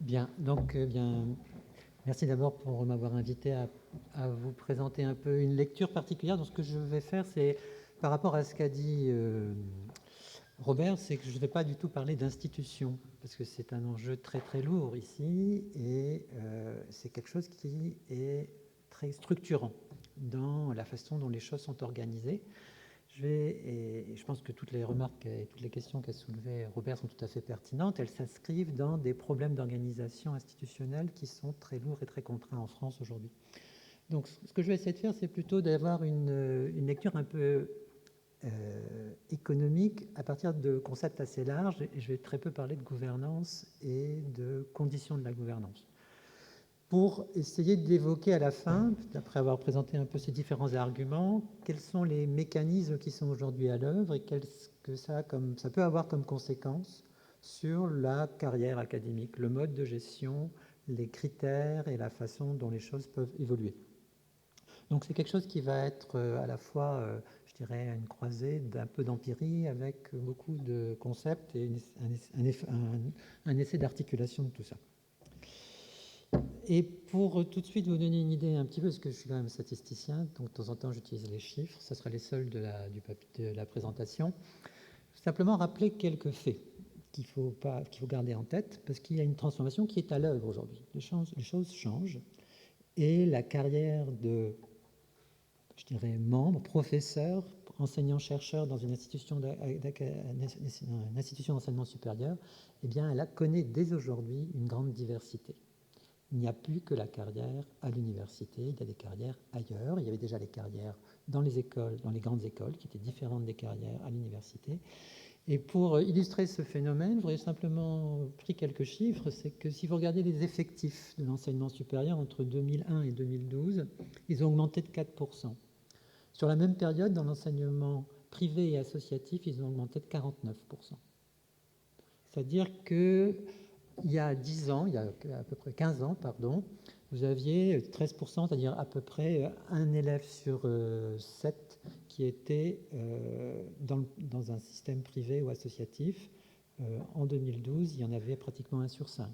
Bien, donc merci d'abord pour m'avoir invité à vous présenter un peu une lecture particulière. Donc, ce que je vais faire, c'est par rapport à ce qu'a dit Robert, c'est que je ne vais pas du tout parler d'institution, parce que c'est un enjeu très très lourd ici, et c'est quelque chose qui est très structurant dans la façon dont les choses sont organisées. Et je pense que toutes les remarques et toutes les questions qu'a soulevées Robert sont tout à fait pertinentes. Elles s'inscrivent dans des problèmes d'organisation institutionnelle qui sont très lourds et très contraints en France aujourd'hui. Donc, ce que je vais essayer de faire, c'est plutôt d'avoir une lecture un peu économique à partir de concepts assez larges. Et je vais très peu parler de gouvernance et de conditions de la gouvernance, pour essayer d'évoquer à la fin, après avoir présenté un peu ces différents arguments, quels sont les mécanismes qui sont aujourd'hui à l'œuvre et qu'est-ce que ça peut avoir comme conséquence sur la carrière académique, le mode de gestion, les critères et la façon dont les choses peuvent évoluer. Donc c'est quelque chose qui va être à la fois, je dirais, une croisée d'un peu d'empirie avec beaucoup de concepts et un essai d'articulation de tout ça. Et pour tout de suite vous donner une idée un petit peu, parce que je suis quand même statisticien, donc de temps en temps j'utilise les chiffres, ce sera les seuls de la présentation. Simplement rappeler quelques faits qu'il faut garder en tête, parce qu'il y a une transformation qui est à l'œuvre aujourd'hui. Les choses changent, et la carrière de, je dirais, membre, professeur, enseignant-chercheur dans une institution d'enseignement supérieur, eh bien, elle connaît dès aujourd'hui une grande diversité. Il n'y a plus que la carrière à l'université, il y a des carrières ailleurs. Il y avait déjà les carrières dans les écoles, dans les grandes écoles, qui étaient différentes des carrières à l'université. Et pour illustrer ce phénomène, je voudrais simplement pris quelques chiffres. C'est que si vous regardez les effectifs de l'enseignement supérieur entre 2001 et 2012, ils ont augmenté de 4%. Sur la même période, dans l'enseignement privé et associatif, ils ont augmenté de 49%. C'est-à-dire que il y a 10 ans, il y a à peu près 15 ans, pardon, vous aviez 13%, c'est-à-dire à peu près un élève sur 7 qui était dans un système privé ou associatif. En 2012, il y en avait pratiquement 1 sur 5.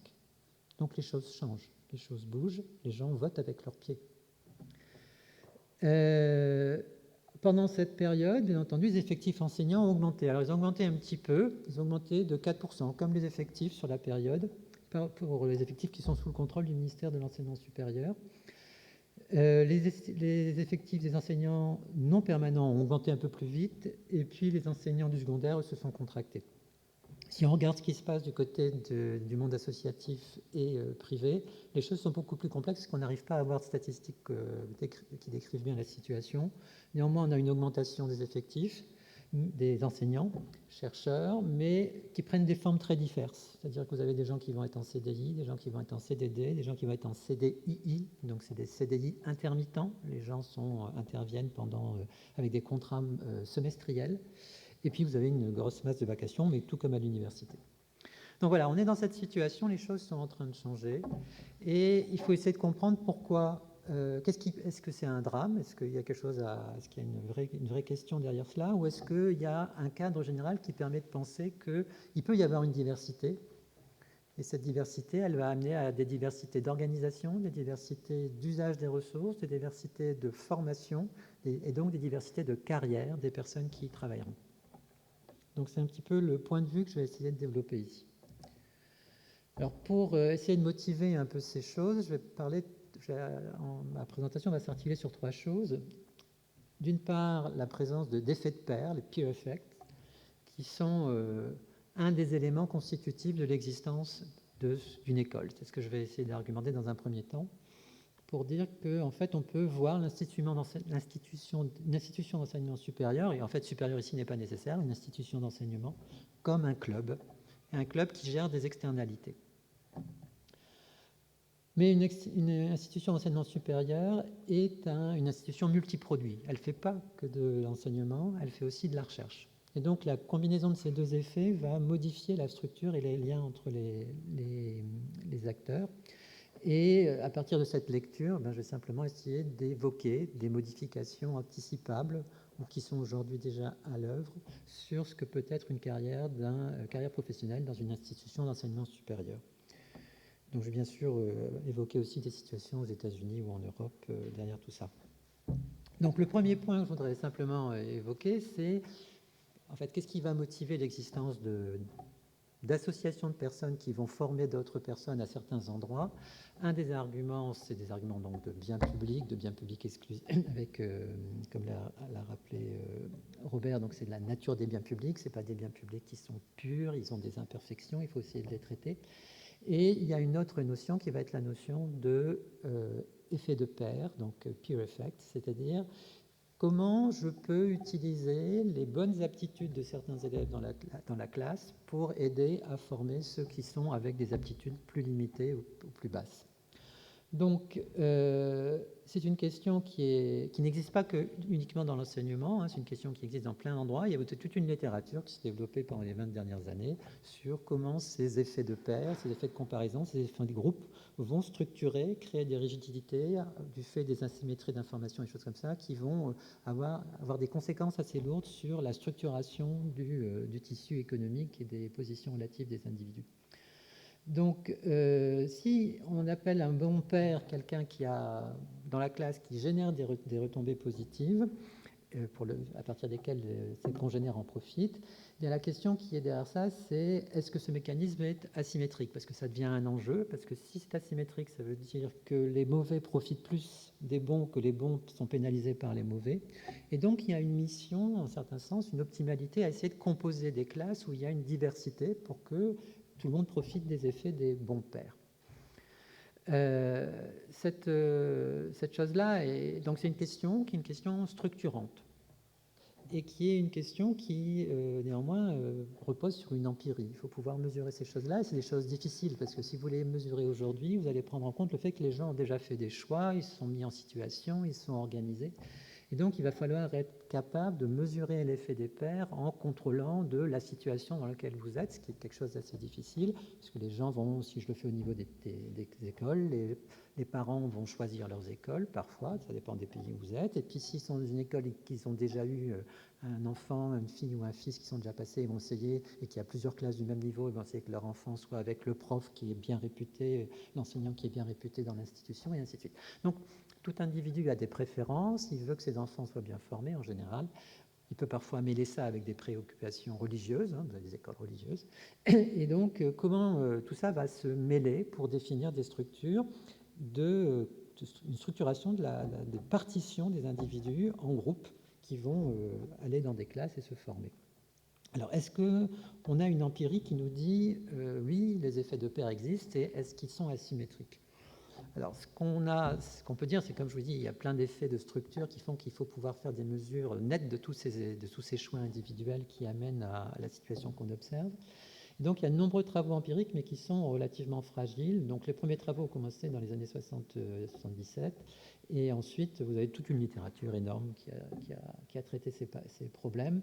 Donc les choses changent, les choses bougent, les gens votent avec leurs pieds. Pendant cette période, bien entendu, les effectifs enseignants ont augmenté. Alors, ils ont augmenté un petit peu, ils ont augmenté de 4%, comme les effectifs sur la période, pour les effectifs qui sont sous le contrôle du ministère de l'Enseignement supérieur. Les effectifs des enseignants non permanents ont augmenté un peu plus vite, et puis les enseignants du secondaire se sont contractés. Si on regarde ce qui se passe du côté du monde associatif et privé, les choses sont beaucoup plus complexes parce qu'on n'arrive pas à avoir de statistiques qui décrivent bien la situation. Néanmoins, on a une augmentation des effectifs, des enseignants, chercheurs, mais qui prennent des formes très diverses. C'est-à-dire que vous avez des gens qui vont être en CDI, des gens qui vont être en CDD, des gens qui vont être en CDII, donc c'est des CDI intermittents. Les gens interviennent avec des contrats semestriels. Et puis vous avez une grosse masse de vacations, mais tout comme à l'université. Donc voilà, on est dans cette situation, les choses sont en train de changer, et il faut essayer de comprendre pourquoi. Est-ce que c'est un drame? Est-ce qu'il y a est-ce qu'il y a une vraie question derrière cela? Ou est-ce qu'il y a un cadre général qui permet de penser qu'il peut y avoir une diversité? Et cette diversité, elle va amener à des diversités d'organisation, des diversités d'usage des ressources, des diversités de formation, et donc des diversités de carrière des personnes qui y travailleront. Donc c'est un petit peu le point de vue que je vais essayer de développer ici. Alors pour essayer de motiver un peu ces choses, ma présentation va s'articuler sur 3 choses. D'une part, la présence d'effets de pair, les peer effects, qui sont un des éléments constitutifs de l'existence d'une école. C'est ce que je vais essayer d'argumenter dans un premier temps, pour dire qu'en fait, on peut voir une institution d'enseignement supérieur, et en fait, supérieur ici n'est pas nécessaire, une institution d'enseignement, comme un club qui gère des externalités. Mais une institution d'enseignement supérieur est une institution multiproduit. Elle ne fait pas que de l'enseignement, elle fait aussi de la recherche. Et donc, la combinaison de ces deux effets va modifier la structure et les liens entre les acteurs. Et à partir de cette lecture, je vais simplement essayer d'évoquer des modifications anticipables ou qui sont aujourd'hui déjà à l'œuvre sur ce que peut être une carrière professionnelle dans une institution d'enseignement supérieur. Donc je vais bien sûr évoquer aussi des situations aux États-Unis ou en Europe derrière tout ça. Donc le premier point que je voudrais simplement évoquer, c'est en fait qu'est-ce qui va motiver l'existence d'associations de personnes qui vont former d'autres personnes à certains endroits. Un des arguments, c'est des arguments donc de biens publics exclusifs, avec, comme l'a rappelé Robert, donc c'est de la nature des biens publics, c'est pas des biens publics qui sont purs, ils ont des imperfections, il faut essayer de les traiter. Et il y a une autre notion qui va être la notion de effet de pair, donc peer effect, c'est-à-dire comment je peux utiliser les bonnes aptitudes de certains élèves dans la classe pour aider à former ceux qui sont avec des aptitudes plus limitées ou plus basses. Donc, c'est une question qui n'existe pas uniquement dans l'enseignement, hein, c'est une question qui existe dans plein d'endroits. Il y a toute une littérature qui s'est développée pendant les 20 dernières années sur comment ces effets de pair, ces effets de comparaison, ces effets de groupe vont structurer, créer des rigidités du fait des asymétries d'information et choses comme ça, qui vont avoir des conséquences assez lourdes sur la structuration du tissu économique et des positions relatives des individus. Donc, si on appelle un bon père quelqu'un qui a dans la classe qui génère des retombées positives, à partir desquelles ses congénères en profitent, bien la question qui est derrière ça, c'est est-ce que ce mécanisme est asymétrique? Parce que ça devient un enjeu, parce que si c'est asymétrique, ça veut dire que les mauvais profitent plus des bons que les bons sont pénalisés par les mauvais. Et donc, il y a une mission, en certain sens, une optimalité à essayer de composer des classes où il y a une diversité pour que tout le monde profite des effets des bons pairs. Cette chose-là, donc c'est une question qui est une question structurante et qui est une question qui, néanmoins, repose sur une empirie. Il faut pouvoir mesurer ces choses-là, et c'est des choses difficiles, parce que si vous les mesurez aujourd'hui, vous allez prendre en compte le fait que les gens ont déjà fait des choix, ils se sont mis en situation, ils se sont organisés. Et donc, il va falloir être capable de mesurer l'effet des pairs en contrôlant de la situation dans laquelle vous êtes, ce qui est quelque chose d'assez difficile, parce que les gens vont, si je le fais au niveau des écoles, les parents vont choisir leurs écoles, parfois, ça dépend des pays où vous êtes, et puis s'ils sont dans une école et qu'ils ont déjà eu un enfant, une fille ou un fils qui sont déjà passés, ils vont essayer, et qu'il y a plusieurs classes du même niveau, ils vont essayer que leur enfant soit avec le prof qui est bien réputé, l'enseignant qui est bien réputé dans l'institution, et ainsi de suite. Donc, tout individu a des préférences, il veut que ses enfants soient bien formés en général. Il peut parfois mêler ça avec des préoccupations religieuses, hein, vous avez des écoles religieuses. Et donc, comment tout ça va se mêler pour définir des structures une structuration de partition des individus en groupes qui vont aller dans des classes et se former. Alors, est-ce qu'on a une empirie qui nous dit oui, les effets de pair existent et est-ce qu'ils sont asymétriques? Alors, ce qu'on peut dire, c'est comme je vous dis, il y a plein d'effets de structure qui font qu'il faut pouvoir faire des mesures nettes de tous ces choix individuels qui amènent à la situation qu'on observe. Et donc, il y a de nombreux travaux empiriques, mais qui sont relativement fragiles. Donc, les premiers travaux ont commencé dans les années 60-77, et ensuite, vous avez toute une littérature énorme qui a traité ces problèmes,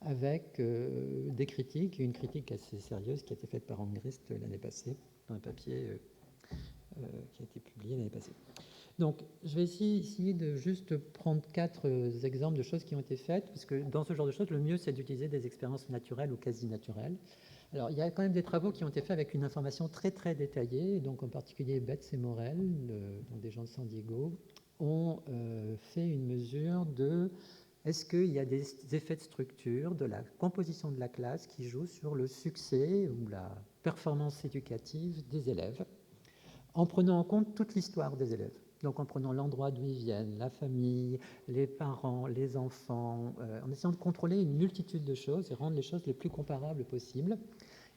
avec des critiques, et une critique assez sérieuse qui a été faite par Angrist l'année passée, dans un papier qui a été publié l'année passée. Donc, je vais essayer de juste prendre 4 exemples de choses qui ont été faites, parce que dans ce genre de choses, le mieux, c'est d'utiliser des expériences naturelles ou quasi naturelles. Alors, il y a quand même des travaux qui ont été faits avec une information très très détaillée, donc en particulier Betts et Morel, donc des gens de San Diego, ont fait une mesure de est-ce qu'il y a des effets de structure de la composition de la classe qui jouent sur le succès ou la performance éducative des élèves, en prenant en compte toute l'histoire des élèves. Donc en prenant l'endroit d'où ils viennent, la famille, les parents, les enfants, en essayant de contrôler une multitude de choses et rendre les choses les plus comparables possibles.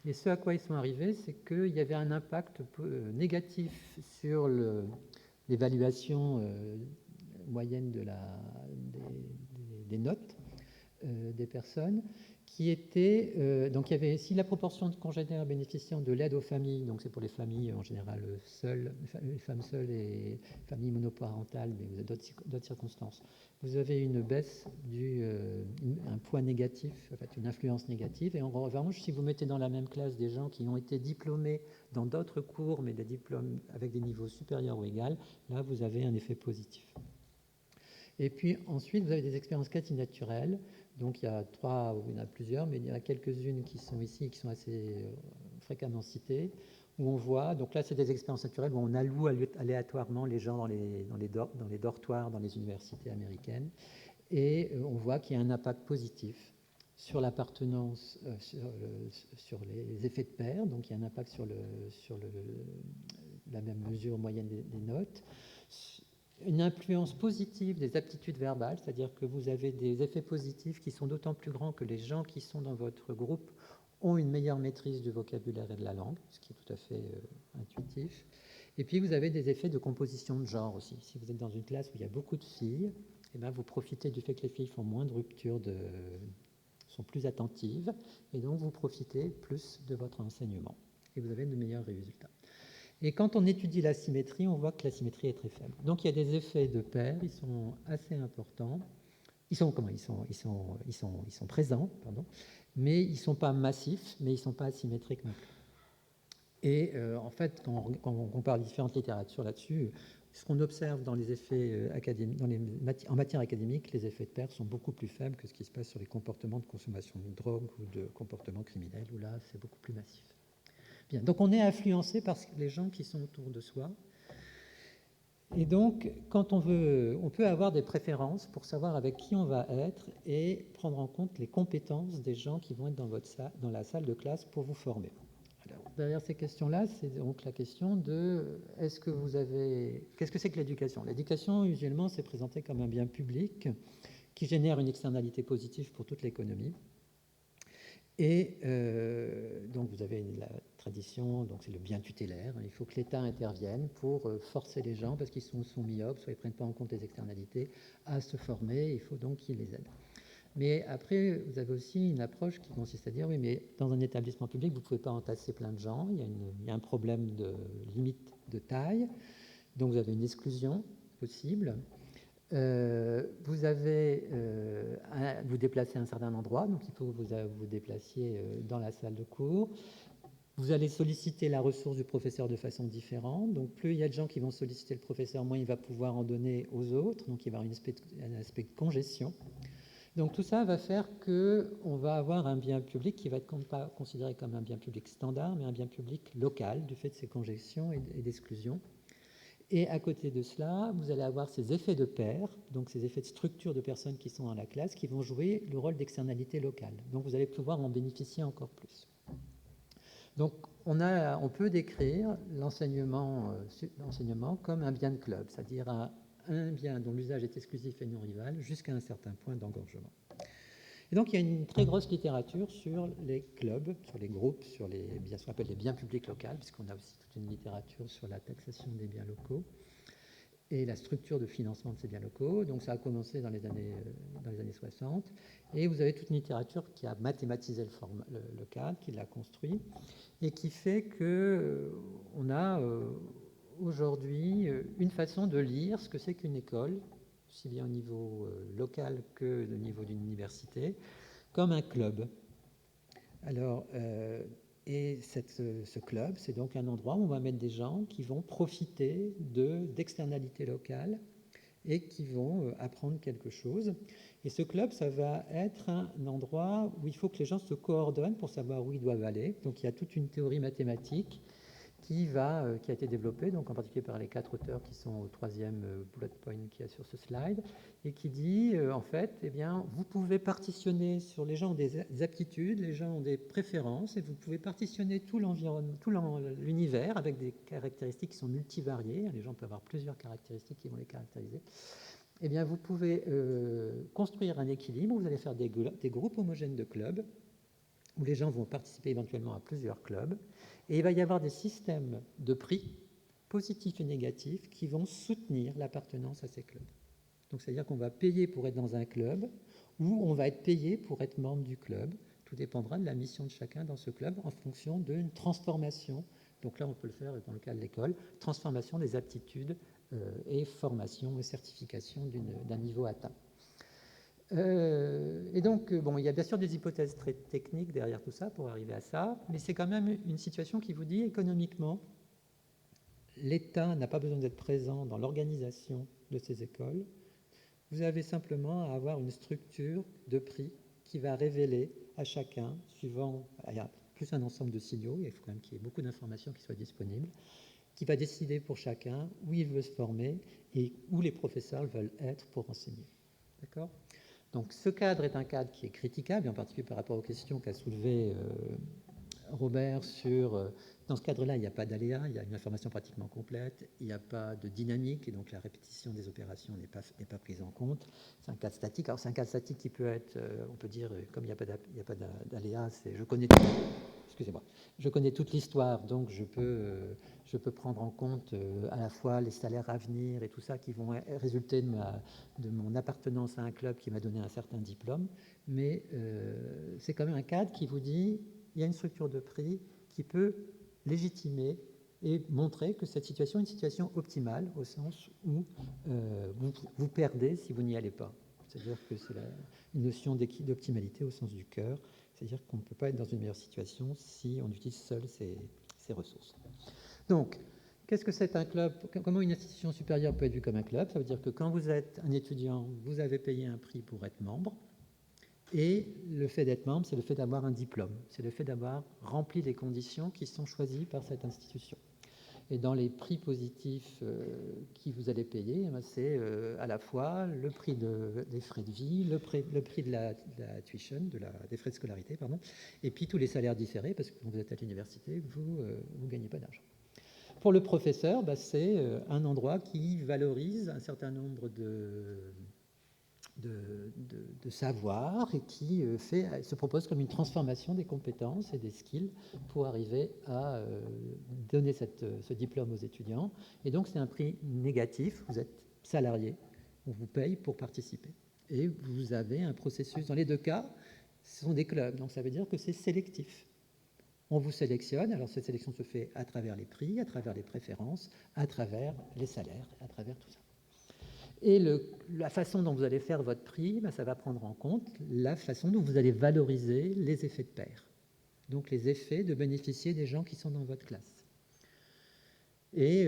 Et ce à quoi ils sont arrivés, c'est qu'il y avait un impact négatif sur l'évaluation moyenne des notes des personnes, qui était donc il y avait, si la proportion de congénères bénéficiant de l'aide aux familles, donc c'est pour les familles en général seules, les femmes seules et familles monoparentales, mais vous avez d'autres circonstances, vous avez une baisse un poids négatif, en fait une influence négative. Et en revanche, si vous mettez dans la même classe des gens qui ont été diplômés dans d'autres cours, mais des diplômes avec des niveaux supérieurs ou égaux, là vous avez un effet positif. Et puis ensuite, vous avez des expériences quasi naturelles. Donc il y a 3, ou il y en a plusieurs, mais il y en a quelques-unes qui sont ici, qui sont assez fréquemment citées. où on voit, donc là c'est des expériences naturelles où on alloue aléatoirement les gens dans les dortoirs, dans les universités américaines, et on voit qu'il y a un impact positif sur l'appartenance, sur les effets de pair, donc il y a un impact sur la même mesure moyenne des notes, une influence positive des aptitudes verbales, c'est-à-dire que vous avez des effets positifs qui sont d'autant plus grands que les gens qui sont dans votre groupe ont une meilleure maîtrise du vocabulaire et de la langue, ce qui est tout à fait intuitif. Et puis vous avez des effets de composition de genre aussi. Si vous êtes dans une classe où il y a beaucoup de filles, eh bien, vous profitez du fait que les filles font moins de ruptures, sont plus attentives, et donc vous profitez plus de votre enseignement. Et vous avez de meilleurs résultats. Et quand on étudie la symétrie, on voit que la symétrie est très faible. Donc il y a des effets de pair, ils sont assez importants. Ils sont présents, pardon, mais ils ne sont pas massifs, mais ils ne sont pas asymétriques non plus. Et en fait, quand on compare différentes littératures là-dessus, ce qu'on observe dans les effets académiques, en matière académique, les effets de pair sont beaucoup plus faibles que ce qui se passe sur les comportements de consommation de drogue ou de comportements criminels, où là, c'est beaucoup plus massif. Bien, donc on est influencé par les gens qui sont autour de soi. Et donc, quand on peut avoir des préférences pour savoir avec qui on va être et prendre en compte les compétences des gens qui vont être dans la salle de classe pour vous former. Alors, derrière ces questions-là, c'est donc la question de qu'est-ce que c'est que l'éducation? L'éducation, usuellement, c'est présenté comme un bien public qui génère une externalité positive pour toute l'économie. Et donc vous avez la tradition, donc c'est le bien tutélaire. Il faut que l'État intervienne pour forcer les gens, parce qu'ils sont myopes, soit ils ne prennent pas en compte les externalités, à se former. Il faut donc qu'ils les aident. Mais après, vous avez aussi une approche qui consiste à dire, oui, mais dans un établissement public, vous ne pouvez pas entasser plein de gens. Il y a un problème de limite de taille. Donc vous avez une exclusion possible. Vous déplacez à un certain endroit, donc il faut que vous déplaciez dans la salle de cours. Vous allez solliciter la ressource du professeur de façon différente. Donc plus il y a de gens qui vont solliciter le professeur, moins il va pouvoir en donner aux autres. Donc il va y avoir un aspect de congestion. Donc tout ça va faire qu'on va avoir un bien public qui va être pas considéré comme un bien public standard, mais un bien public local, du fait de ces congestions et d'exclusion. Et à côté de cela, vous allez avoir ces effets de pair, donc ces effets de structure de personnes qui sont dans la classe, qui vont jouer le rôle d'externalité locale. Donc vous allez pouvoir en bénéficier encore plus. Donc on peut décrire l'enseignement comme un bien de club, c'est-à-dire un bien dont l'usage est exclusif et non rival, jusqu'à un certain point d'engorgement. Et donc il y a une très grosse littérature sur les clubs, sur les groupes, sur ce qu'on appelle les biens publics locaux, puisqu'on a aussi toute une littérature sur la taxation des biens locaux et la structure de financement de ces biens locaux. Donc ça a commencé dans les années 60, et vous avez toute une littérature qui a mathématisé le cadre, qui l'a construit, et qui fait qu'on a aujourd'hui une façon de lire ce que c'est qu'une école, aussi bien au niveau local que au niveau d'une université, comme un club. Alors, ce club, c'est donc un endroit où on va mettre des gens qui vont profiter d'externalités locales et qui vont apprendre quelque chose. Et ce club, ça va être un endroit où il faut que les gens se coordonnent pour savoir où ils doivent aller. Donc il y a toute une théorie mathématique qui a été développée, donc en particulier par les 4 auteurs qui sont au 3e bullet point qu'il y a sur ce slide, et qui dit, en fait, eh bien, vous pouvez partitionner sur les gens ont des aptitudes, les gens ont des préférences, et vous pouvez partitionner tout l'environnement, tout l'univers avec des caractéristiques qui sont multivariées. Les gens peuvent avoir plusieurs caractéristiques qui vont les caractériser. Eh bien, vous pouvez construire un équilibre, vous allez faire des groupes homogènes de clubs, où les gens vont participer éventuellement à plusieurs clubs, et il va y avoir des systèmes de prix positifs et négatifs qui vont soutenir l'appartenance à ces clubs. Donc c'est-à-dire qu'on va payer pour être dans un club, ou on va être payé pour être membre du club. Tout dépendra de la mission de chacun dans ce club en fonction d'une transformation. Donc là, on peut le faire dans le cas de l'école, transformation des aptitudes et formation et certification d'un niveau atteint. Et donc, bon, il y a bien sûr des hypothèses très techniques derrière tout ça pour arriver à ça, mais c'est quand même une situation qui vous dit économiquement, l'État n'a pas besoin d'être présent dans l'organisation de ces écoles. Vous avez simplement à avoir une structure de prix qui va révéler à chacun, suivant plus un ensemble de signaux, il faut quand même qu'il y ait beaucoup d'informations qui soient disponibles, qui va décider pour chacun où il veut se former et où les professeurs veulent être pour enseigner. D'accord ? Donc ce cadre est un cadre qui est critiquable, en particulier par rapport aux questions qu'a soulevées Robert sur... dans ce cadre-là, il n'y a pas d'aléa, il y a une information pratiquement complète, il n'y a pas de dynamique, et donc la répétition des opérations n'est pas prise en compte. C'est un cadre statique. Alors c'est un cadre statique qui peut être, on peut dire, comme il n'y a pas d'aléa, je connais toute l'histoire, donc je peux prendre en compte à la fois les salaires à venir et tout ça qui vont résulter de mon appartenance à un club qui m'a donné un certain diplôme, mais c'est quand même un cadre qui vous dit il y a une structure de prix qui peut légitimer et montrer que cette situation est une situation optimale au sens où vous perdez si vous n'y allez pas. C'est-à-dire que c'est une notion d'optimalité au sens du cœur, c'est-à-dire qu'on ne peut pas être dans une meilleure situation si on utilise seul ses ressources. Donc, qu'est-ce que c'est un club ? Comment une institution supérieure peut être vue comme un club ? Ça veut dire que quand vous êtes un étudiant, vous avez payé un prix pour être membre. Et le fait d'être membre, c'est le fait d'avoir un diplôme, c'est le fait d'avoir rempli les conditions qui sont choisies par cette institution. Et dans les prix positifs que vous allez payer, c'est à la fois le prix des frais de vie, le prix de la tuition, des frais de scolarité, pardon, et puis tous les salaires différés, parce que quand vous êtes à l'université, vous ne gagnez pas d'argent. Pour le professeur, c'est un endroit qui valorise un certain nombre de savoir et qui se propose comme une transformation des compétences et des skills pour arriver à donner ce diplôme aux étudiants. Et donc c'est un prix négatif, vous êtes salarié, on vous paye pour participer. Et vous avez un processus, dans les deux cas, ce sont des clubs, donc ça veut dire que c'est sélectif. On vous sélectionne, alors cette sélection se fait à travers les prix, à travers les préférences, à travers les salaires, à travers tout ça. Et la façon dont vous allez faire votre prix, ça va prendre en compte la façon dont vous allez valoriser les effets de pair. Donc les effets de bénéficier des gens qui sont dans votre classe. Et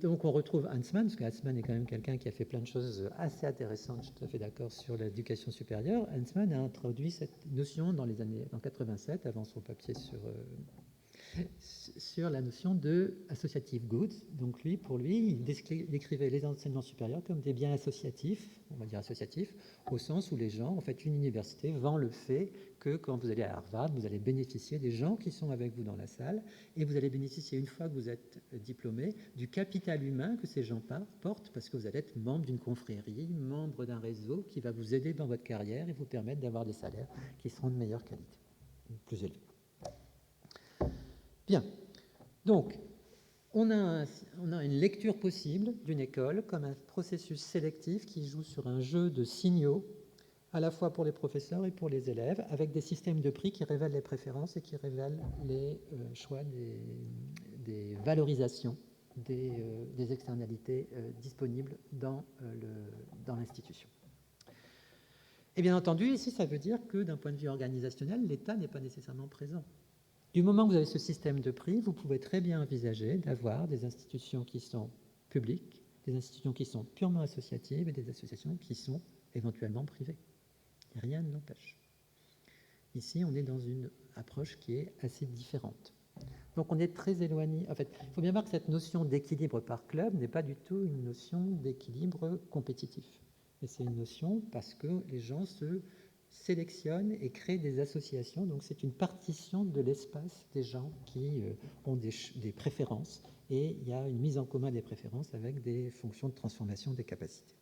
donc on retrouve Haussmann, parce que Haussmann est quand même quelqu'un qui a fait plein de choses assez intéressantes, je suis tout à fait d'accord, sur l'éducation supérieure. Haussmann a introduit cette notion dans les années 87, avant son papier sur la notion de associative goods. Donc pour lui, il décrivait les enseignements supérieurs comme des biens associatifs, on va dire associatifs, au sens où les gens, en fait, une université vend le fait que quand vous allez à Harvard, vous allez bénéficier des gens qui sont avec vous dans la salle, et vous allez bénéficier, une fois que vous êtes diplômé, du capital humain que ces gens portent, parce que vous allez être membre d'une confrérie, membre d'un réseau qui va vous aider dans votre carrière et vous permettre d'avoir des salaires qui seront de meilleure qualité, plus élevés. Bien, donc on a une lecture possible d'une école comme un processus sélectif qui joue sur un jeu de signaux, à la fois pour les professeurs et pour les élèves, avec des systèmes de prix qui révèlent les préférences et qui révèlent les choix des valorisations des externalités disponibles dans l'institution. Et bien entendu, ici, ça veut dire que d'un point de vue organisationnel, l'État n'est pas nécessairement présent. Du moment que vous avez ce système de prix, vous pouvez très bien envisager d'avoir des institutions qui sont publiques, des institutions qui sont purement associatives et des associations qui sont éventuellement privées. Rien ne l'empêche. Ici, on est dans une approche qui est assez différente. Donc on est très éloigné. En fait, il faut bien voir que cette notion d'équilibre par club n'est pas du tout une notion d'équilibre compétitif. Et c'est une notion parce que les gens se sélectionnent et créent des associations. Donc c'est une partition de l'espace des gens qui ont des préférences. Et il y a une mise en commun des préférences avec des fonctions de transformation des capacités.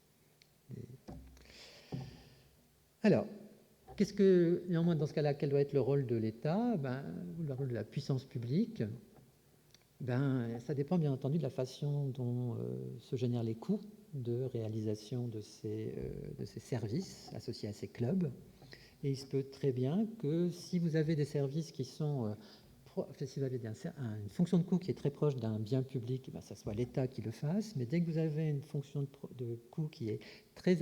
Alors, néanmoins, dans ce cas-là, quel doit être le rôle de l'État ? Le rôle de la puissance publique, ça dépend bien entendu de la façon dont se génèrent les coûts de réalisation de ces services associés à ces clubs. Et il se peut très bien que si vous avez des services qui sont... si vous avez une fonction de coût qui est très proche d'un bien public, ça soit l'État qui le fasse, mais dès que vous avez une fonction de coût qui est très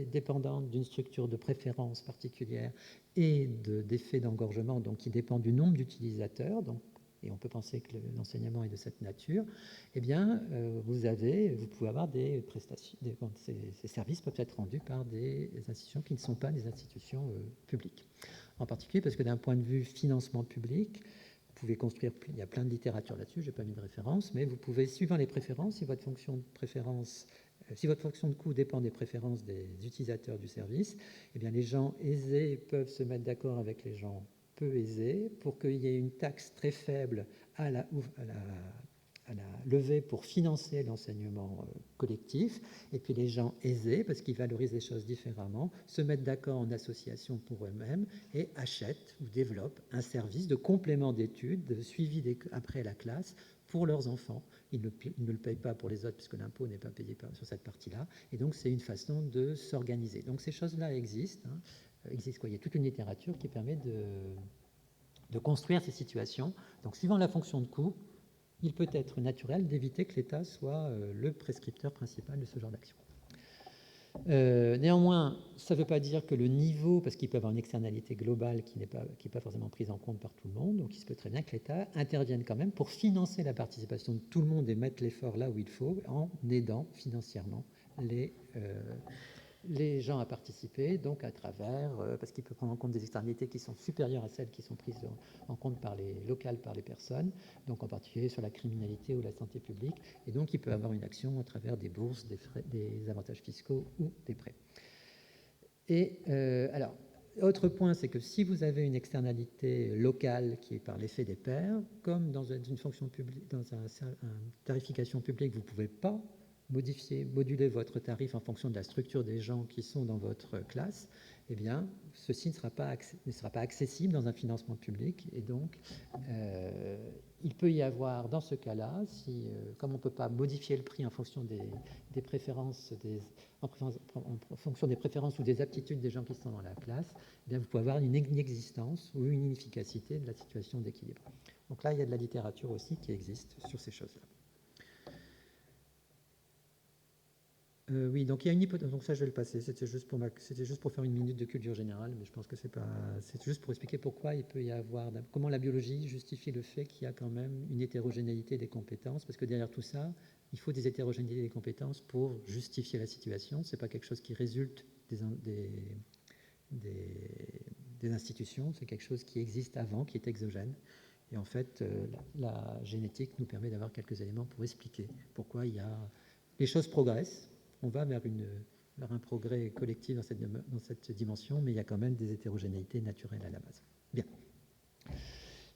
dépendante d'une structure de préférence particulière et d'effets d'engorgement, donc qui dépend du nombre d'utilisateurs, et on peut penser que l'enseignement est de cette nature, eh bien, vous pouvez avoir des prestations, ces services peuvent être rendus par des institutions qui ne sont pas des institutions publiques. En particulier parce que d'un point de vue financement public, vous pouvez construire, il y a plein de littérature là-dessus, je n'ai pas mis de référence, mais vous pouvez, suivant les préférences, si votre fonction de préférence, si votre fonction de coût dépend des préférences des utilisateurs du service, eh bien les gens aisés peuvent se mettre d'accord avec les gens peu aisés pour qu'il y ait une taxe très faible à la levée pour financer l'enseignement collectif, et puis les gens aisés, parce qu'ils valorisent les choses différemment, se mettent d'accord en association pour eux-mêmes et achètent ou développent un service de complément d'études, de suivi après la classe pour leurs enfants. Ils ne le payent pas pour les autres, puisque l'impôt n'est pas payé sur cette partie-là, et donc c'est une façon de s'organiser. Donc ces choses-là existent. Il y a toute une littérature qui permet de construire ces situations. Donc suivant la fonction de coût, il peut être naturel d'éviter que l'État soit le prescripteur principal de ce genre d'action. Néanmoins, ça ne veut pas dire que le niveau, parce qu'il peut avoir une externalité globale qui n'est pas forcément prise en compte par tout le monde, donc il se peut très bien que l'État intervienne quand même pour financer la participation de tout le monde et mettre l'effort là où il faut, en aidant financièrement les gens à participer, donc à travers, parce qu'il peut prendre en compte des externalités qui sont supérieures à celles qui sont prises en compte par les locales, par les personnes, donc en particulier sur la criminalité ou la santé publique, et donc il peut avoir une action à travers des bourses, des avantages fiscaux ou des prêts. Et alors, autre point, c'est que si vous avez une externalité locale qui est par l'effet des pairs, comme dans une fonction publique, dans une tarification publique, vous ne pouvez pas moduler votre tarif en fonction de la structure des gens qui sont dans votre classe, eh bien, ceci ne sera pas accessible dans un financement public. Et donc, il peut y avoir, dans ce cas-là, comme on ne peut pas modifier le prix en fonction des préférences, en fonction des préférences ou des aptitudes des gens qui sont dans la classe, eh bien, vous pouvez avoir une inexistence ou une inefficacité de la situation d'équilibre. Donc là, il y a de la littérature aussi qui existe sur ces choses-là. Oui, donc il y a une hypothèse, donc ça je vais le passer, c'était juste pour faire une minute de culture générale, mais je pense que c'est juste pour expliquer pourquoi il peut y avoir, comment la biologie justifie le fait qu'il y a quand même une hétérogénéité des compétences, parce que derrière tout ça, il faut des hétérogénéités des compétences pour justifier la situation, c'est pas quelque chose qui résulte des institutions, c'est quelque chose qui existe avant, qui est exogène, et en fait, la génétique nous permet d'avoir quelques éléments pour expliquer pourquoi les choses progressent. On va vers un progrès collectif dans cette dimension, mais il y a quand même des hétérogénéités naturelles à la base. Bien.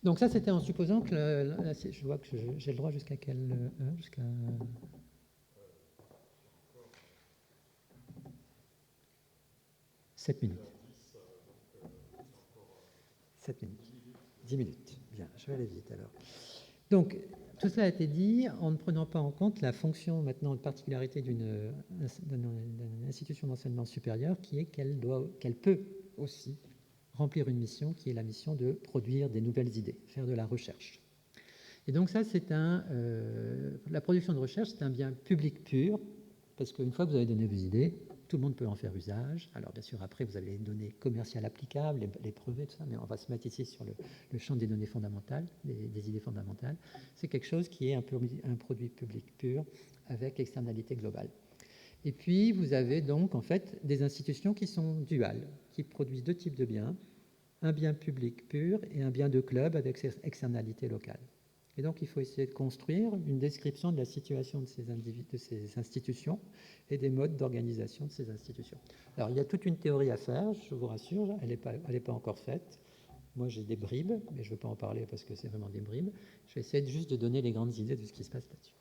Donc ça, c'était en supposant que... je vois que j'ai le droit jusqu'à quelle heure jusqu'à... 7 minutes. 7 minutes. 10 minutes. Bien, je vais aller vite alors. Donc, tout cela a été dit en ne prenant pas en compte la fonction, maintenant, de particularité d'une institution d'enseignement supérieur, qui est qu'elle peut aussi remplir une mission, qui est la mission de produire des nouvelles idées, faire de la recherche. Et donc ça, la production de recherche, c'est un bien public pur, parce qu'une fois que vous avez donné vos idées, tout le monde peut en faire usage. Alors bien sûr, après, vous avez les données commerciales applicables, les brevets, tout ça, mais on va se mettre ici sur le champ des données fondamentales, des idées fondamentales. C'est quelque chose qui est un produit public pur avec externalité globale. Et puis, vous avez donc en fait des institutions qui sont duales, qui produisent deux types de biens, un bien public pur et un bien de club avec externalité locale. Et donc, il faut essayer de construire une description de la situation de ces institutions et des modes d'organisation de ces institutions. Alors, il y a toute une théorie à faire, je vous rassure, elle n'est pas encore faite. Moi, j'ai des bribes, mais je ne veux pas en parler parce que c'est vraiment des bribes. Je vais essayer juste de donner les grandes idées de ce qui se passe là-dessus.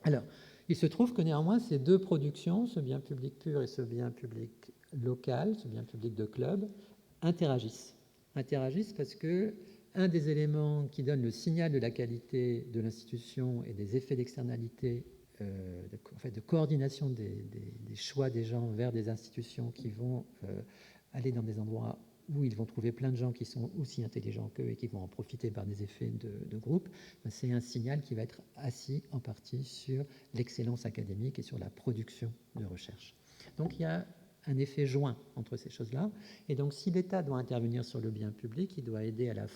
Alors, il se trouve que néanmoins, ces deux productions, ce bien public pur et ce bien public local, ce bien public de club, interagissent. Interagissent parce que un des éléments qui donne le signal de la qualité de l'institution et des effets d'externalité, de coordination des choix des gens vers des institutions qui vont aller dans des endroits où ils vont trouver plein de gens qui sont aussi intelligents qu'eux et qui vont en profiter par des effets de groupe, c'est un signal qui va être assis en partie sur l'excellence académique et sur la production de recherche. Donc il y a un effet joint entre ces choses-là. Et donc, si l'État doit intervenir sur le bien public, il doit aider à la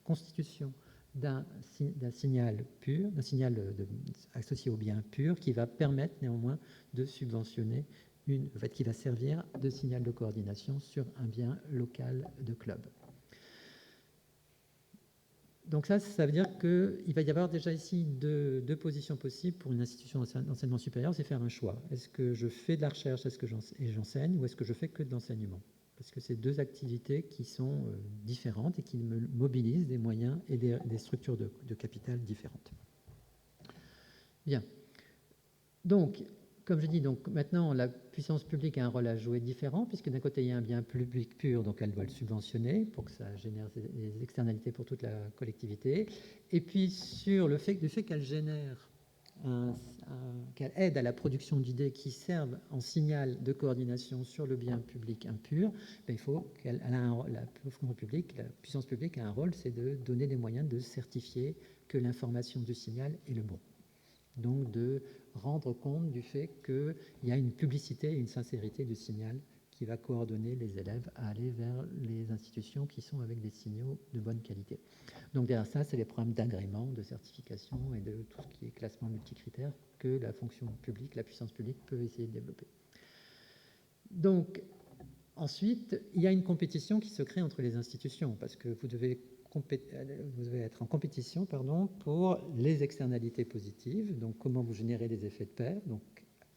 constitution d'un signal pur, d'un signal associé au bien pur, qui va permettre néanmoins de subventionner en fait, qui va servir de signal de coordination sur un bien local de club. Donc ça veut dire qu'il va y avoir déjà ici deux positions possibles pour une institution d'enseignement supérieur, c'est faire un choix. Est-ce que je fais de la recherche, est-ce que j'enseigne, ou est-ce que je fais que de l'enseignement? Parce que c'est deux activités qui sont différentes et qui mobilisent des moyens et des structures de capital différentes. Bien. Donc, comme je dis, donc maintenant la puissance publique a un rôle à jouer différent, puisque d'un côté il y a un bien public pur, donc elle doit le subventionner pour que ça génère des externalités pour toute la collectivité. Et puis sur le fait qu'elle génère, qu'elle aide à la production d'idées qui servent en signal de coordination sur le bien public impur, ben, il faut la puissance publique a un rôle, c'est de donner des moyens de certifier que l'information du signal est le bon. Donc de rendre compte du fait qu'il y a une publicité et une sincérité du signal qui va coordonner les élèves à aller vers les institutions qui sont avec des signaux de bonne qualité. Donc derrière ça, c'est les programmes d'agrément, de certification et de tout ce qui est classement multicritère que la fonction publique, la puissance publique peut essayer de développer. Donc ensuite, il y a une compétition qui se crée entre les institutions parce que vous devez être en compétition pour les externalités positives, donc comment vous générez des effets de pair, donc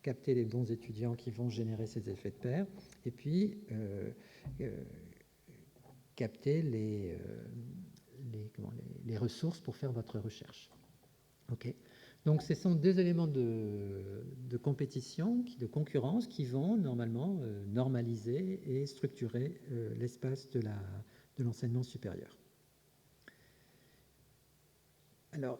capter les bons étudiants qui vont générer ces effets de pair, et puis capter les ressources pour faire votre recherche. Okay. Donc ce sont deux éléments de compétition, de concurrence qui vont normalement normaliser et structurer l'espace de l'enseignement supérieur. Alors,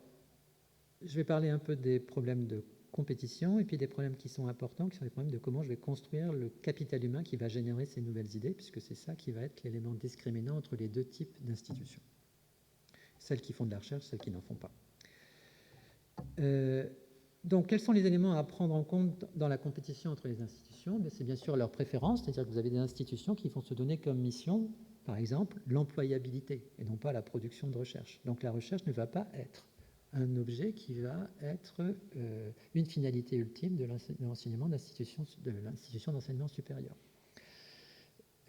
je vais parler un peu des problèmes de compétition et puis des problèmes qui sont importants, qui sont les problèmes de comment je vais construire le capital humain qui va générer ces nouvelles idées, puisque c'est ça qui va être l'élément discriminant entre les deux types d'institutions. Celles qui font de la recherche, celles qui n'en font pas. Donc, quels sont les éléments à prendre en compte dans la compétition entre les institutions? C'est bien sûr leurs préférences, c'est-à-dire que vous avez des institutions qui vont se donner comme mission, par exemple, l'employabilité et non pas la production de recherche. Donc la recherche ne va pas être un objet qui va être une finalité ultime de l'enseignement de l'institution d'enseignement supérieur.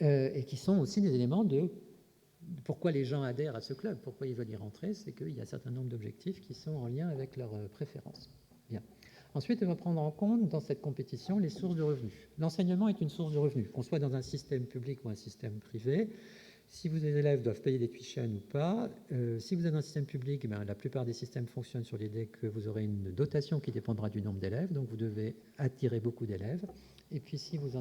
Et qui sont aussi des éléments de pourquoi les gens adhèrent à ce club, pourquoi ils veulent y rentrer, c'est qu'il y a un certain nombre d'objectifs qui sont en lien avec leurs préférences. Bien. Ensuite, on va prendre en compte dans cette compétition les sources de revenus. L'enseignement est une source de revenus, qu'on soit dans un système public ou un système privé. Si vos élèves doivent payer des tuitions ou pas, si vous êtes dans un système public, la plupart des systèmes fonctionnent sur l'idée que vous aurez une dotation qui dépendra du nombre d'élèves, donc vous devez attirer beaucoup d'élèves. Et puis si vous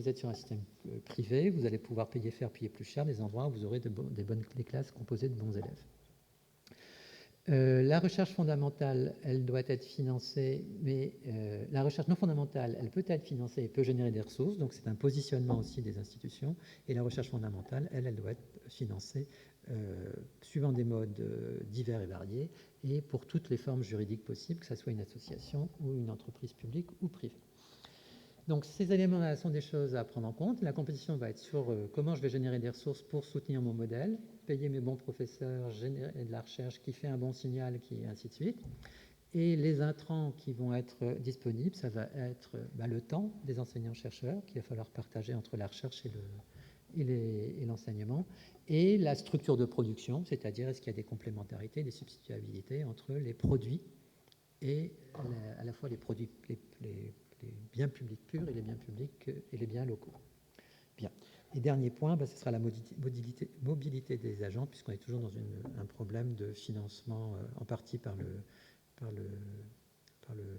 êtes sur un système privé, vous allez pouvoir faire payer plus cher des endroits où vous aurez des classes composées de bons élèves. La recherche fondamentale, elle doit être financée, mais la recherche non fondamentale, elle peut être financée et peut générer des ressources, donc c'est un positionnement aussi des institutions, et la recherche fondamentale, elle doit être financée suivant des modes divers et variés, et pour toutes les formes juridiques possibles, que ce soit une association ou une entreprise publique ou privée. Donc ces éléments-là sont des choses à prendre en compte. La compétition va être sur comment je vais générer des ressources pour soutenir mon modèle, payer mes bons professeurs, générer de la recherche qui fait un bon signal, et ainsi de suite. Et les intrants qui vont être disponibles, ça va être le temps des enseignants-chercheurs qu'il va falloir partager entre la recherche et l'enseignement, et la structure de production, c'est-à-dire est-ce qu'il y a des complémentarités, des substituabilités entre les produits et à la fois les produits, les biens publics purs et les biens publics et les biens locaux. Bien. Et dernier point, ce sera la mobilité des agents, puisqu'on est toujours dans un problème de financement en partie par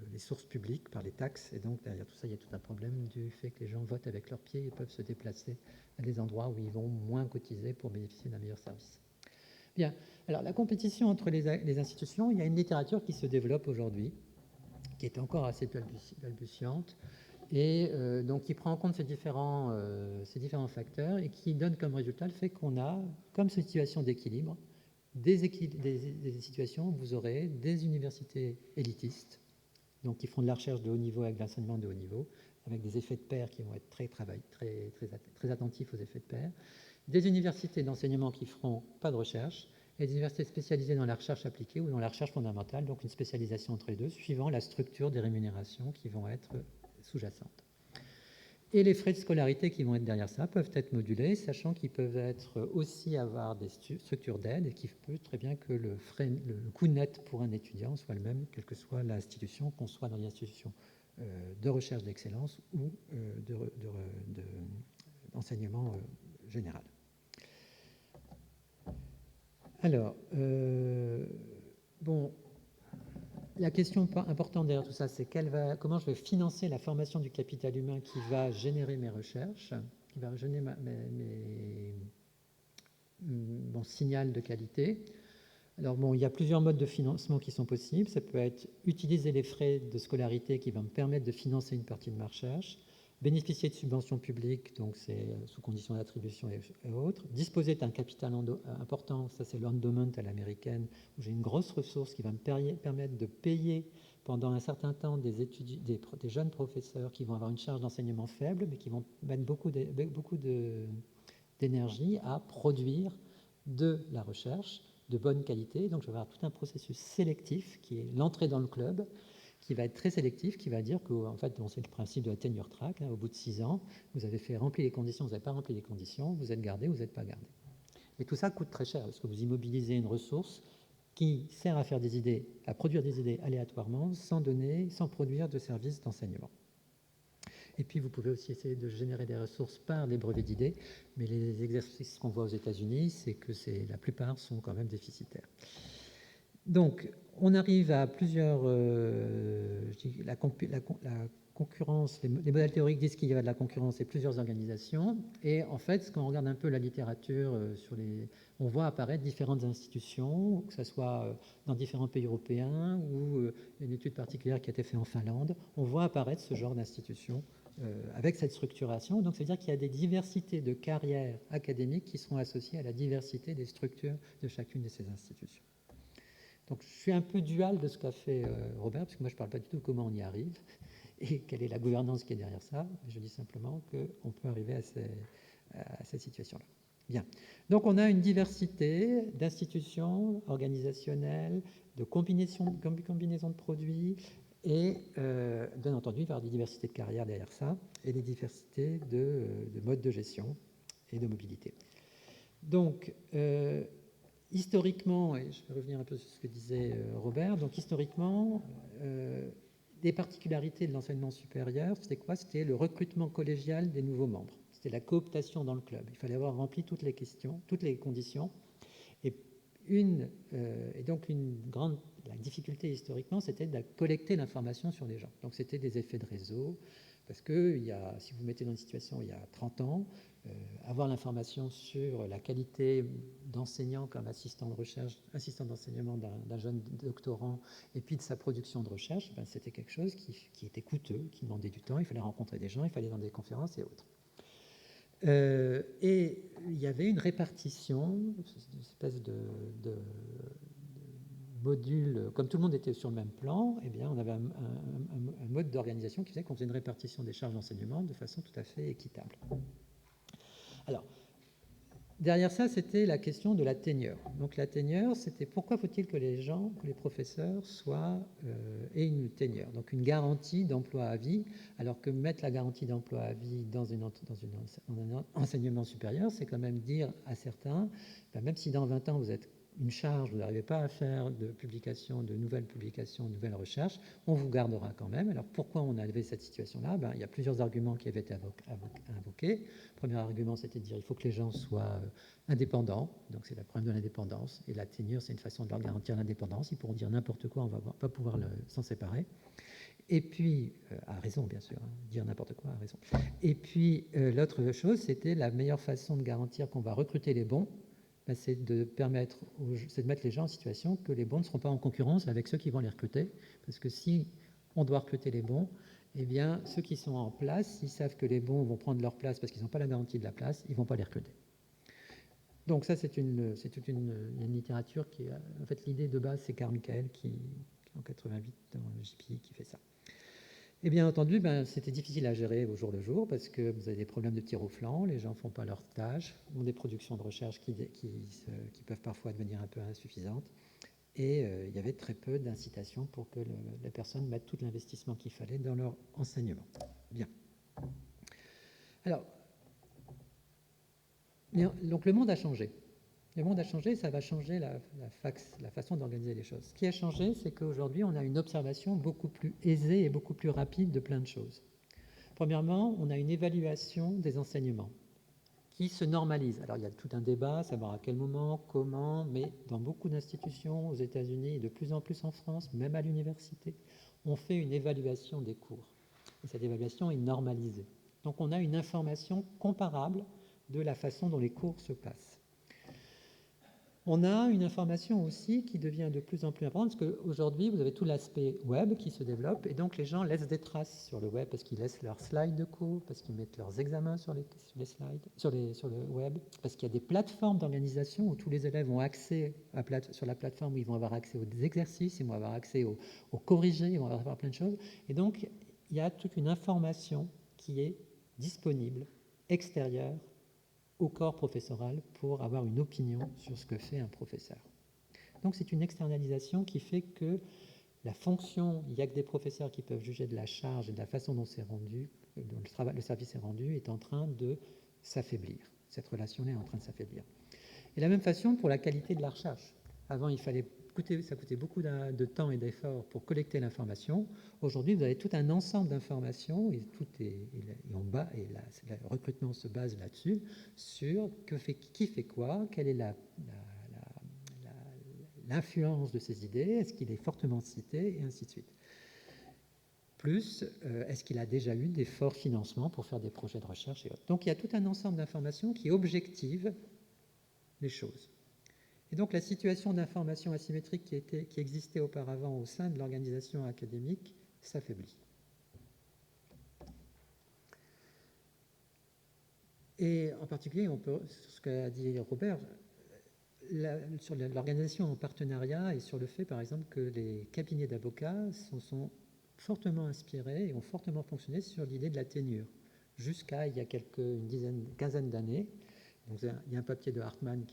les sources publiques, par les taxes, et donc derrière tout ça, il y a tout un problème du fait que les gens votent avec leurs pieds et peuvent se déplacer à des endroits où ils vont moins cotiser pour bénéficier d'un meilleur service. Bien. Alors, la compétition entre les institutions, il y a une littérature qui se développe aujourd'hui, qui est encore assez balbutiante, et donc qui prend en compte ces différents facteurs et qui donne comme résultat le fait qu'on a, comme situation d'équilibre, des situations où vous aurez des universités élitistes, donc qui font de la recherche de haut niveau avec de l'enseignement de haut niveau, avec des effets de pair qui vont être très attentifs aux effets de pair, des universités d'enseignement qui feront pas de recherche, et des universités spécialisées dans la recherche appliquée ou dans la recherche fondamentale, donc une spécialisation entre les deux, suivant la structure des rémunérations qui vont être sous-jacentes. Et les frais de scolarité qui vont être derrière ça peuvent être modulés, sachant qu'ils peuvent être aussi avoir des structures d'aide et qu'il peut très bien que le coût net pour un étudiant soit le même, quelle que soit l'institution, qu'on soit dans une institution de recherche d'excellence ou d'enseignement général. Alors, bon, la question importante derrière tout ça, c'est comment je vais financer la formation du capital humain qui va générer mes recherches, qui va générer mon signal de qualité. Alors bon, il y a plusieurs modes de financement qui sont possibles. Ça peut être utiliser les frais de scolarité qui vont me permettre de financer une partie de ma recherche, bénéficier de subventions publiques, donc c'est sous condition d'attribution et autres, disposer d'un capital important, ça c'est l'endowment à l'américaine, où j'ai une grosse ressource qui va me permettre de payer pendant un certain temps des jeunes professeurs qui vont avoir une charge d'enseignement faible, mais qui vont mettre beaucoup d'énergie à produire de la recherche de bonne qualité. Donc je vais avoir tout un processus sélectif qui est l'entrée dans le club, qui va être très sélectif, qui va dire que, en fait, bon, c'est le principe de la tenure track, hein, au bout de 6 ans, vous avez rempli les conditions, vous n'avez pas rempli les conditions, vous êtes gardé, vous n'êtes pas gardé. Et tout ça coûte très cher, parce que vous immobilisez une ressource qui sert à faire des idées, à produire des idées aléatoirement, sans produire de services d'enseignement. Et puis, vous pouvez aussi essayer de générer des ressources par des brevets d'idées, mais les exercices qu'on voit aux États-Unis, c'est que la plupart sont quand même déficitaires. Donc, on arrive à plusieurs... la concurrence, les modèles théoriques disent qu'il y a de la concurrence et plusieurs organisations. Et en fait, quand on regarde un peu la littérature, on voit apparaître différentes institutions, que ce soit dans différents pays européens ou une étude particulière qui a été faite en Finlande. On voit apparaître ce genre d'institutions avec cette structuration. Donc, c'est-à-dire qu'il y a des diversités de carrières académiques qui seront associées à la diversité des structures de chacune de ces institutions. Donc, je suis un peu dual de ce qu'a fait Robert, parce que moi, je ne parle pas du tout de comment on y arrive et quelle est la gouvernance qui est derrière ça. Je dis simplement qu'on peut arriver à cette situation-là. Bien. Donc, on a une diversité d'institutions organisationnelles, de combinaisons de produits, et bien entendu, il va y avoir des diversités de carrières derrière ça, et des diversités de modes de gestion et de mobilité. Donc, historiquement, et je vais revenir un peu sur ce que disait Robert, donc historiquement, des particularités de l'enseignement supérieur, c'était quoi? C'était le recrutement collégial des nouveaux membres. C'était la cooptation dans le club. Il fallait avoir rempli toutes les conditions. Et donc la difficulté historiquement, c'était de collecter l'information sur les gens. Donc c'était des effets de réseau, parce que si vous vous mettez dans une situation il y a 30 ans, avoir l'information sur la qualité d'enseignant comme assistant de recherche, assistant d'enseignement d'un jeune doctorant, et puis de sa production de recherche, c'était quelque chose qui était coûteux, qui demandait du temps, il fallait rencontrer des gens, il fallait aller dans des conférences et autres. Et il y avait une répartition, une espèce de module, comme tout le monde était sur le même plan, eh bien, on avait un mode d'organisation qui faisait qu'on faisait une répartition des charges d'enseignement de façon tout à fait équitable. Alors, derrière ça, c'était la question de la tenure. Donc la tenure, c'était pourquoi faut-il que les professeurs aient une tenure, donc une garantie d'emploi à vie, alors que mettre la garantie d'emploi à vie dans un enseignement supérieur, c'est quand même dire à certains, même si dans 20 ans vous êtes une charge, vous n'arrivez pas à faire de nouvelles publications, de nouvelles recherches, on vous gardera quand même. Alors pourquoi on a élevé cette situation-là? Il y a plusieurs arguments qui avaient été invoqués. Le premier argument, c'était de dire qu'il faut que les gens soient indépendants, donc c'est le problème de l'indépendance, et la tenure, c'est une façon de leur garantir l'indépendance. Ils pourront dire n'importe quoi, on ne va pas pouvoir s'en séparer. Et puis, à raison bien sûr, dire n'importe quoi à raison. Et puis, l'autre chose, c'était la meilleure façon de garantir qu'on va recruter les bons, c'est de mettre les gens en situation que les bons ne seront pas en concurrence avec ceux qui vont les recruter, parce que si on doit recruter les bons, eh bien, ceux qui sont en place, ils savent que les bons vont prendre leur place parce qu'ils n'ont pas la garantie de la place, ils ne vont pas les recruter. Donc ça, c'est toute une littérature qui... En fait, l'idée de base, c'est Carl Michael, qui en 88, dans le JPI, qui fait ça. Et bien entendu, c'était difficile à gérer au jour le jour parce que vous avez des problèmes de tir au flanc, les gens ne font pas leur tâche, ont des productions de recherche qui peuvent parfois devenir un peu insuffisantes. Et il y avait très peu d'incitation pour que les personnes mettent tout l'investissement qu'il fallait dans leur enseignement. Bien. Alors, donc le monde a changé. Le monde a changé, ça va changer la façon d'organiser les choses. Ce qui a changé, c'est qu'aujourd'hui, on a une observation beaucoup plus aisée et beaucoup plus rapide de plein de choses. Premièrement, on a une évaluation des enseignements qui se normalise. Alors, il y a tout un débat, savoir à quel moment, comment, mais dans beaucoup d'institutions, aux États-Unis et de plus en plus en France, même à l'université, on fait une évaluation des cours. Et cette évaluation est normalisée. Donc, on a une information comparable de la façon dont les cours se passent. On a une information aussi qui devient de plus en plus importante, parce qu'aujourd'hui, vous avez tout l'aspect web qui se développe, et donc les gens laissent des traces sur le web, parce qu'ils laissent leurs slides de cours, parce qu'ils mettent leurs examens sur les slides, sur le web, parce qu'il y a des plateformes d'organisation où tous les élèves ont accès sur la plateforme, où ils vont avoir accès aux exercices, ils vont avoir accès aux corrigés, ils vont avoir plein de choses. Et donc, il y a toute une information qui est disponible, extérieure, au corps professoral pour avoir une opinion sur ce que fait un professeur. Donc c'est une externalisation qui fait que la fonction, il n'y a que des professeurs qui peuvent juger de la charge et de la façon dont c'est rendu, dont le service est rendu, est en train de s'affaiblir. Cette relation-là est en train de s'affaiblir. Et de la même façon pour la qualité de la recherche. Avant, ça coûtait beaucoup de temps et d'efforts pour collecter l'information. Aujourd'hui, vous avez tout un ensemble d'informations et le recrutement se base là-dessus, sur qui fait quoi, quelle est l'influence de ces idées, est-ce qu'il est fortement cité, et ainsi de suite. Plus, est-ce qu'il a déjà eu des forts financements pour faire des projets de recherche et autres. Donc il y a tout un ensemble d'informations qui objectivent les choses. Et donc la situation d'information asymétrique qui existait auparavant au sein de l'organisation académique s'affaiblit. Et en particulier, sur ce qu'a dit Robert, sur l'organisation en partenariat et sur le fait, par exemple, que les cabinets d'avocats sont fortement inspirés et ont fortement fonctionné sur l'idée de la ténure, jusqu'à il y a une quinzaine d'années. Donc, il y a un papier de Hartmann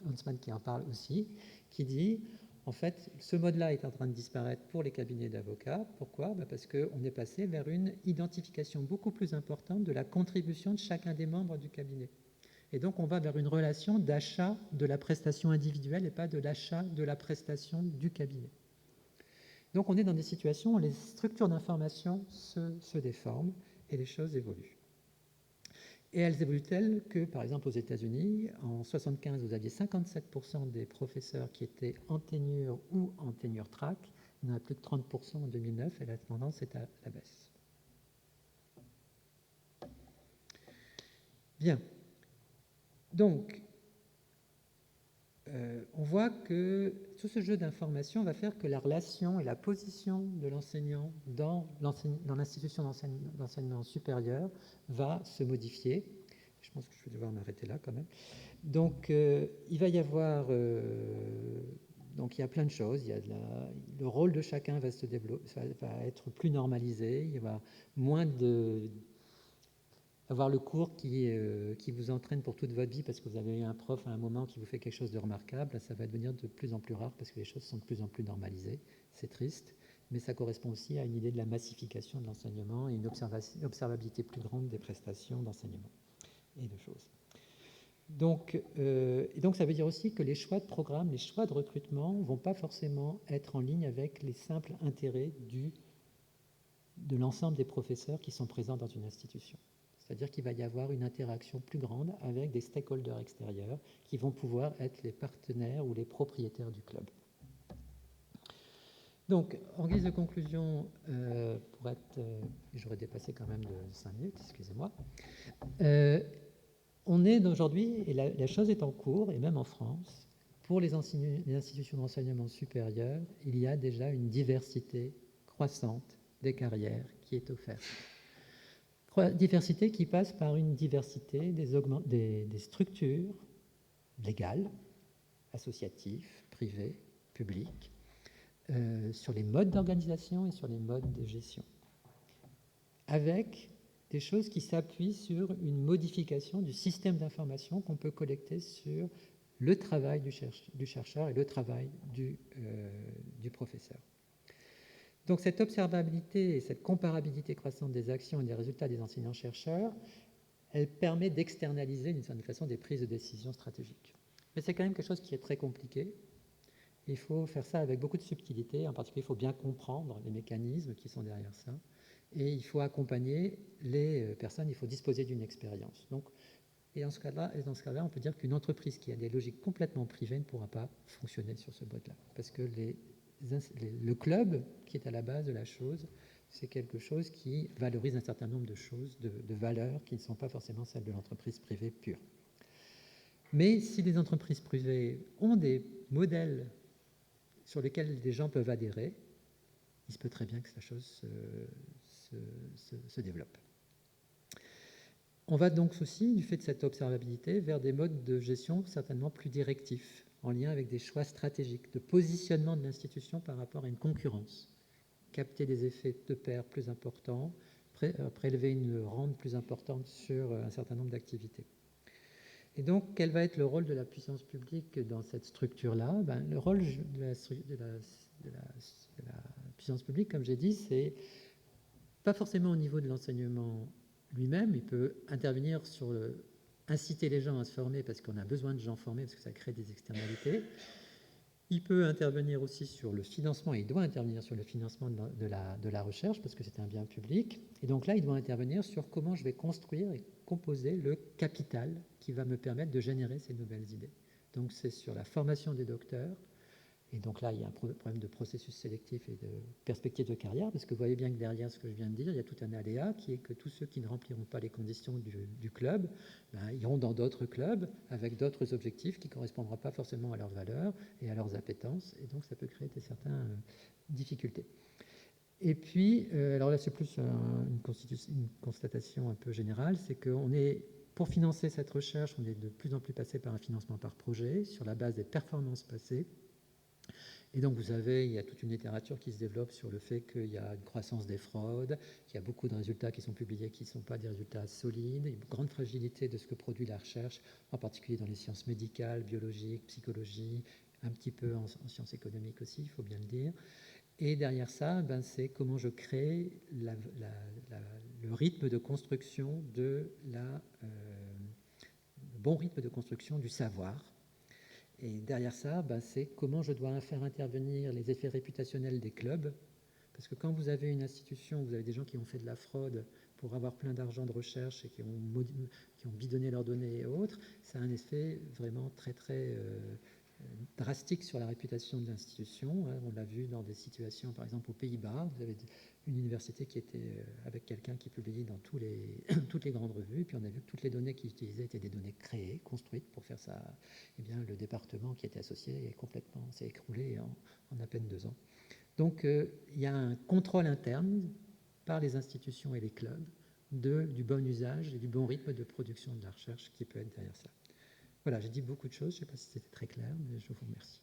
Huntsman qui en parle aussi, qui dit, en fait, ce mode-là est en train de disparaître pour les cabinets d'avocats. Pourquoi ? Parce qu'on est passé vers une identification beaucoup plus importante de la contribution de chacun des membres du cabinet. Et donc, on va vers une relation d'achat de la prestation individuelle et pas de l'achat de la prestation du cabinet. Donc, on est dans des situations où les structures d'information se déforment et les choses évoluent. Et elles évoluent telles que, par exemple, aux États-Unis, en 1975, vous aviez 57% des professeurs qui étaient en ténure ou en tenure track. Il n'y en a plus que 30% en 2009 et la tendance est à la baisse. Bien. Donc, on voit que tout ce jeu d'informations va faire que la relation et la position de l'enseignant dans l'institution d'enseignement supérieur va se modifier. Je pense que je vais devoir m'arrêter là quand même. Donc, il va y avoir... donc, il y a plein de choses. Le rôle de chacun va se développer, va être plus normalisé. Il y aura moins avoir le cours qui vous entraîne pour toute votre vie parce que vous avez eu un prof à un moment qui vous fait quelque chose de remarquable, ça va devenir de plus en plus rare parce que les choses sont de plus en plus normalisées. C'est triste, mais ça correspond aussi à une idée de la massification de l'enseignement et une observabilité plus grande des prestations d'enseignement et de choses. Donc ça veut dire aussi que les choix de programme, les choix de recrutement ne vont pas forcément être en ligne avec les simples intérêts de l'ensemble des professeurs qui sont présents dans une institution. C'est-à-dire qu'il va y avoir une interaction plus grande avec des stakeholders extérieurs qui vont pouvoir être les partenaires ou les propriétaires du club. Donc, en guise de conclusion, j'aurais dépassé quand même de 5 minutes, excusez-moi. On est aujourd'hui, et la chose est en cours, et même en France, pour les institutions d'enseignement supérieur, il y a déjà une diversité croissante des carrières qui est offerte. Diversité qui passe par une diversité des structures légales, associatives, privées, publiques, sur les modes d'organisation et sur les modes de gestion. avec des choses qui s'appuient sur une modification du système d'information qu'on peut collecter sur le travail du chercheur et le travail du professeur. Donc cette observabilité et cette comparabilité croissante des actions et des résultats des enseignants-chercheurs, elle permet d'externaliser d'une certaine façon des prises de décision stratégiques. Mais c'est quand même quelque chose qui est très compliqué. Il faut faire ça avec beaucoup de subtilité. En particulier, il faut bien comprendre les mécanismes qui sont derrière ça. Et il faut accompagner les personnes, il faut disposer d'une expérience. Donc, et dans ce cas-là, on peut dire qu'une entreprise qui a des logiques complètement privées ne pourra pas fonctionner sur ce mode-là. Parce que le club, qui est à la base de la chose, c'est quelque chose qui valorise un certain nombre de choses, de valeurs qui ne sont pas forcément celles de l'entreprise privée pure. Mais si les entreprises privées ont des modèles sur lesquels des gens peuvent adhérer, il se peut très bien que la chose se développe. On va donc aussi, du fait de cette observabilité, vers des modes de gestion certainement plus directifs, en lien avec des choix stratégiques, de positionnement de l'institution par rapport à une concurrence, capter des effets de pair plus importants, prélever une rente plus importante sur un certain nombre d'activités. Et donc, quel va être le rôle de la puissance publique dans cette structure-là? Le rôle de la puissance publique, comme j'ai dit, c'est pas forcément au niveau de l'enseignement lui-même. Il peut intervenir sur inciter les gens à se former parce qu'on a besoin de gens formés, parce que ça crée des externalités. Il peut intervenir aussi sur le financement, et il doit intervenir sur le financement de la recherche, parce que c'est un bien public. Et donc là, il doit intervenir sur comment je vais construire et composer le capital qui va me permettre de générer ces nouvelles idées. Donc c'est sur la formation des docteurs. Et donc là, il y a un problème de processus sélectif et de perspective de carrière, parce que vous voyez bien que derrière ce que je viens de dire, il y a tout un aléa qui est que tous ceux qui ne rempliront pas les conditions du club iront dans d'autres clubs avec d'autres objectifs qui ne correspondront pas forcément à leurs valeurs et à leurs appétences, et donc ça peut créer certaines difficultés. Et puis, alors là c'est plus une constatation un peu générale, c'est qu'on est, pour financer cette recherche, on est de plus en plus passé par un financement par projet, sur la base des performances passées. Et donc, vous savez, il y a toute une littérature qui se développe sur le fait qu'il y a une croissance des fraudes, qu'il y a beaucoup de résultats qui sont publiés qui ne sont pas des résultats solides, il y a une grande fragilité de ce que produit la recherche, en particulier dans les sciences médicales, biologiques, psychologie, un petit peu en sciences économiques aussi, il faut bien le dire. Et derrière ça, c'est comment je crée le rythme de construction le bon rythme de construction du savoir. Et derrière ça, c'est comment je dois faire intervenir les effets réputationnels des clubs. Parce que quand vous avez une institution, vous avez des gens qui ont fait de la fraude pour avoir plein d'argent de recherche et qui ont bidonné leurs données et autres, ça a un effet vraiment très, très drastique sur la réputation de l'institution. On l'a vu dans des situations, par exemple aux Pays-Bas, vous avez une université qui était avec quelqu'un qui publiait dans toutes les grandes revues, puis on a vu que toutes les données qu'il utilisait étaient des données créées, construites pour faire ça. Eh bien, le département qui était associé s'est écroulé en à peine 2 ans. Donc, il y a un contrôle interne par les institutions et les clubs du bon usage et du bon rythme de production de la recherche qui peut être derrière ça. Voilà, j'ai dit beaucoup de choses, je ne sais pas si c'était très clair, mais je vous remercie.